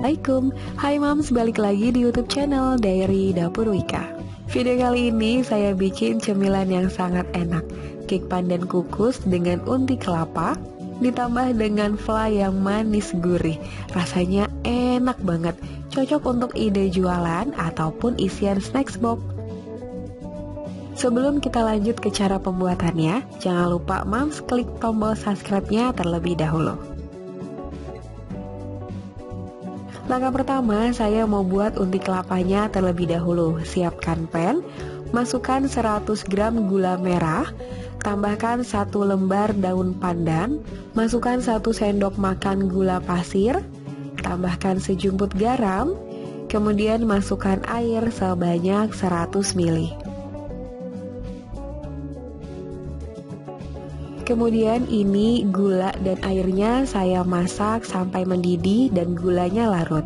Assalamualaikum. Hai Mams, balik lagi di YouTube channel Diary Dapur Wika. Video kali ini saya bikin cemilan yang sangat enak, cake pandan kukus dengan unti kelapa ditambah dengan flan yang manis gurih. Rasanya enak banget, cocok untuk ide jualan ataupun isian snacks box. Sebelum kita lanjut ke cara pembuatannya, jangan lupa Mams klik tombol subscribe-nya terlebih dahulu. Langkah pertama, saya mau buat unti kelapanya terlebih dahulu. Siapkan pan, masukkan 100 gram gula merah, tambahkan 1 lembar daun pandan, masukkan 1 sendok makan gula pasir, tambahkan sejumput garam, kemudian masukkan air sebanyak 100 ml. Kemudian ini gula dan airnya saya masak sampai mendidih dan gulanya larut.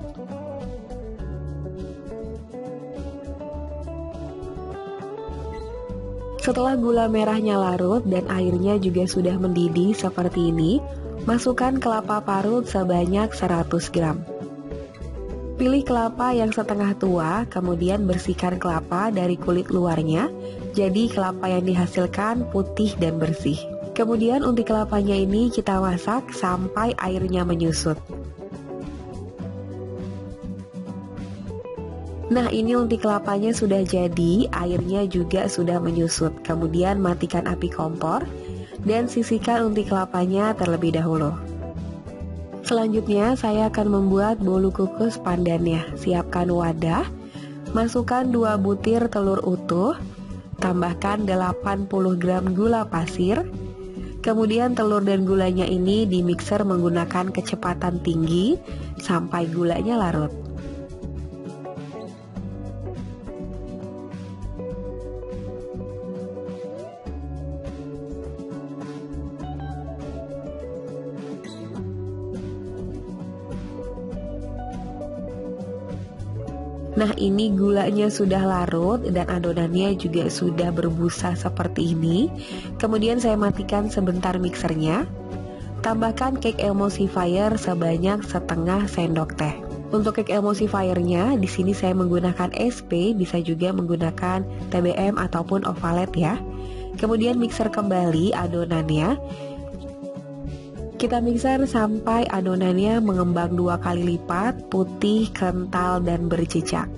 Setelah gula merahnya larut dan airnya juga sudah mendidih seperti ini, masukkan kelapa parut sebanyak 100 gram. Pilih kelapa yang setengah tua, kemudian bersihkan kelapa dari kulit luarnya, jadi kelapa yang dihasilkan putih dan bersih. Kemudian unti kelapanya ini kita masak sampai airnya menyusut. Nah, ini unti kelapanya sudah jadi, airnya juga sudah menyusut. Kemudian matikan api kompor dan sisihkan unti kelapanya terlebih dahulu. Selanjutnya saya akan membuat bolu kukus pandannya. Siapkan wadah, masukkan 2 butir telur utuh, tambahkan 80 gram gula pasir. Kemudian telur dan gulanya ini dimixer menggunakan kecepatan tinggi sampai gulanya larut. Nah, ini gulanya sudah larut dan adonannya juga sudah berbusa seperti ini. Kemudian saya matikan sebentar mixernya. Tambahkan cake emulsifier sebanyak setengah sendok teh. Untuk cake emulsifiernya di sini saya menggunakan SP, bisa juga menggunakan TBM ataupun ovalet ya. Kemudian mixer kembali adonannya. Kita mixer sampai adonannya mengembang 2 kali lipat, putih, kental, dan berjejak.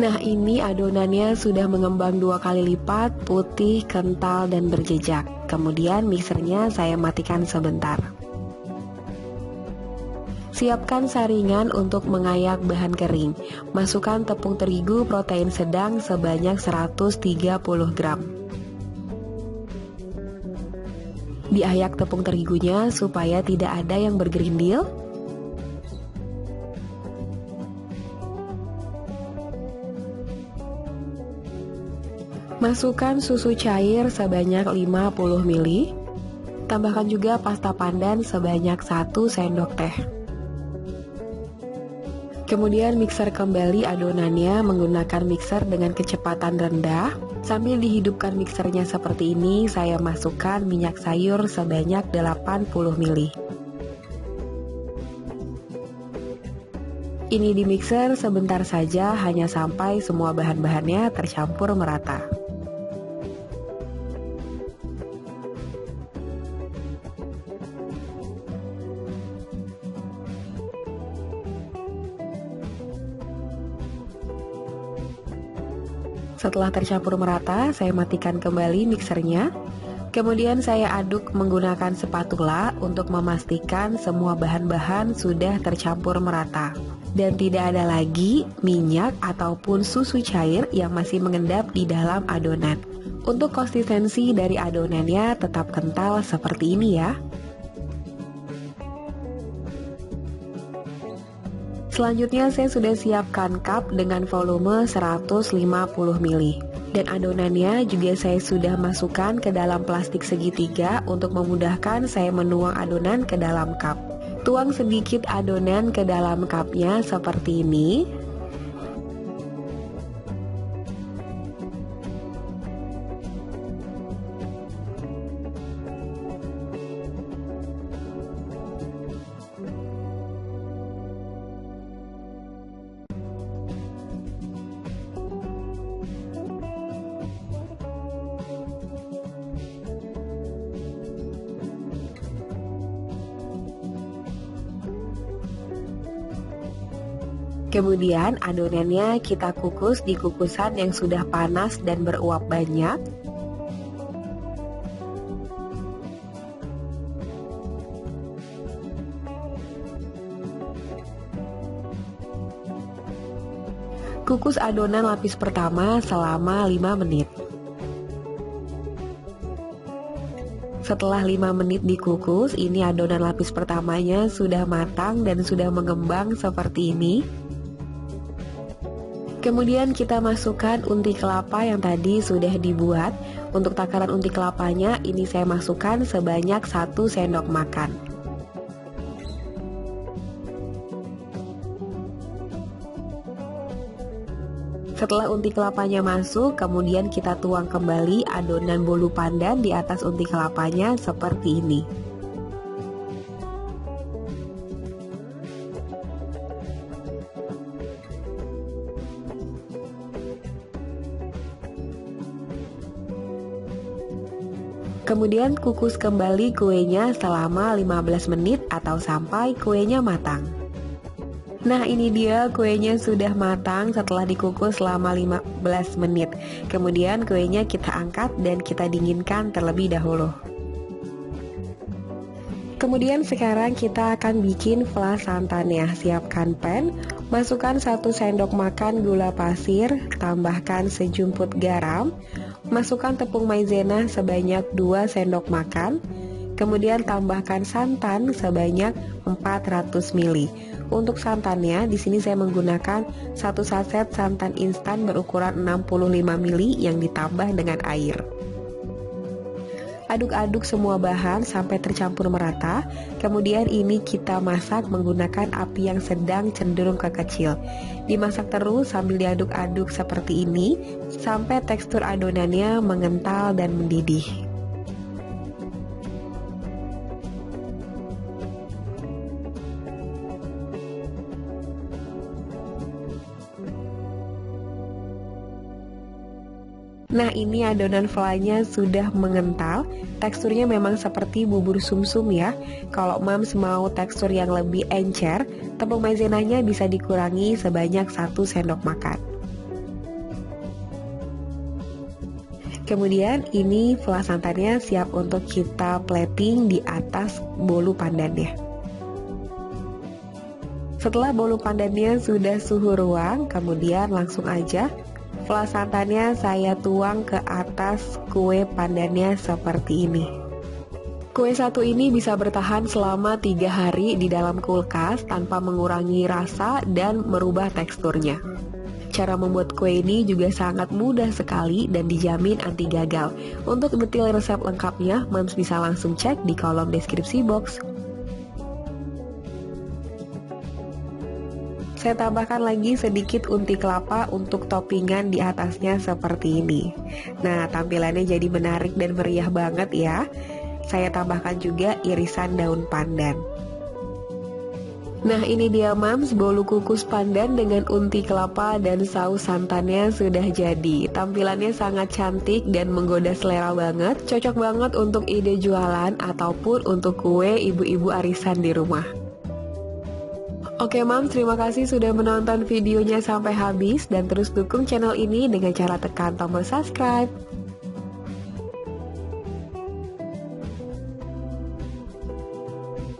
Nah, ini adonannya sudah mengembang 2 kali lipat, putih, kental, dan berjejak. Kemudian mixernya saya matikan sebentar. Siapkan saringan untuk mengayak bahan kering. Masukkan tepung terigu protein sedang sebanyak 130 gram. Diayak tepung terigunya supaya tidak ada yang bergerindil. Masukkan susu cair sebanyak 50 ml. Tambahkan juga pasta pandan sebanyak 1 sendok teh. Kemudian mixer kembali adonannya menggunakan mixer dengan kecepatan rendah. Sambil dihidupkan mixernya seperti ini, saya masukkan minyak sayur sebanyak 80 ml. Ini di mixer sebentar saja, hanya sampai semua bahan-bahannya tercampur merata. Setelah tercampur merata, saya matikan kembali mixernya. Kemudian saya aduk menggunakan spatula untuk memastikan semua bahan-bahan sudah tercampur merata dan tidak ada lagi minyak ataupun susu cair yang masih mengendap di dalam adonan. Untuk konsistensi dari adonannya tetap kental seperti ini ya. Selanjutnya saya sudah siapkan cup dengan volume 150 ml. Dan adonannya juga saya sudah masukkan ke dalam plastik segitiga untuk memudahkan saya menuang adonan ke dalam cup. Tuang sedikit adonan ke dalam cupnya seperti ini. Kemudian adonannya kita kukus di kukusan yang sudah panas dan beruap banyak. Kukus adonan lapis pertama selama 5 menit. Setelah 5 menit dikukus, ini adonan lapis pertamanya sudah matang dan sudah mengembang seperti ini. Kemudian kita masukkan unti kelapa yang tadi sudah dibuat. Untuk takaran unti kelapanya ini saya masukkan sebanyak 1 sendok makan. Setelah unti kelapanya masuk, kemudian kita tuang kembali adonan bolu pandan di atas unti kelapanya seperti ini. Kemudian kukus kembali kuenya selama 15 menit atau sampai kuenya matang. Nah, ini dia kuenya sudah matang setelah dikukus selama 15 menit. Kemudian kuenya kita angkat dan kita dinginkan terlebih dahulu. Kemudian sekarang kita akan bikin flan santannya. Siapkan pan, masukkan 1 sendok makan gula pasir, tambahkan sejumput garam, masukkan tepung maizena sebanyak 2 sendok makan, kemudian tambahkan santan sebanyak 400 ml. Untuk santannya, di sini saya menggunakan 1 saset santan instan berukuran 65 ml yang ditambah dengan air. Aduk-aduk semua bahan sampai tercampur merata. Kemudian ini kita masak menggunakan api yang sedang cenderung ke kecil. Dimasak terus sambil diaduk-aduk seperti ini sampai tekstur adonannya mengental dan mendidih. Nah, ini adonan flannya sudah mengental. Teksturnya memang seperti bubur sumsum ya. Kalau Mams mau tekstur yang lebih encer, tepung maizenanya bisa dikurangi sebanyak 1 sendok makan. Kemudian ini flan santannya siap untuk kita plating di atas bolu pandannya. Setelah bolu pandannya sudah suhu ruang, kemudian langsung aja flan santannya saya tuang ke atas kue pandannya seperti ini. Kue satu ini bisa bertahan selama 3 hari di dalam kulkas tanpa mengurangi rasa dan merubah teksturnya. Cara membuat kue ini juga sangat mudah sekali dan dijamin anti gagal. Untuk detail resep lengkapnya, Mams bisa langsung cek di kolom deskripsi box. Saya tambahkan lagi sedikit unti kelapa untuk toppingan di atasnya seperti ini. Nah, tampilannya jadi menarik dan meriah banget ya. Saya tambahkan juga irisan daun pandan. Nah, ini dia Mams, bolu kukus pandan dengan unti kelapa dan saus santannya sudah jadi. Tampilannya sangat cantik dan menggoda selera banget. Cocok banget untuk ide jualan ataupun untuk kue ibu-ibu arisan di rumah. Oke Mams, terima kasih sudah menonton videonya sampai habis dan terus dukung channel ini dengan cara tekan tombol subscribe.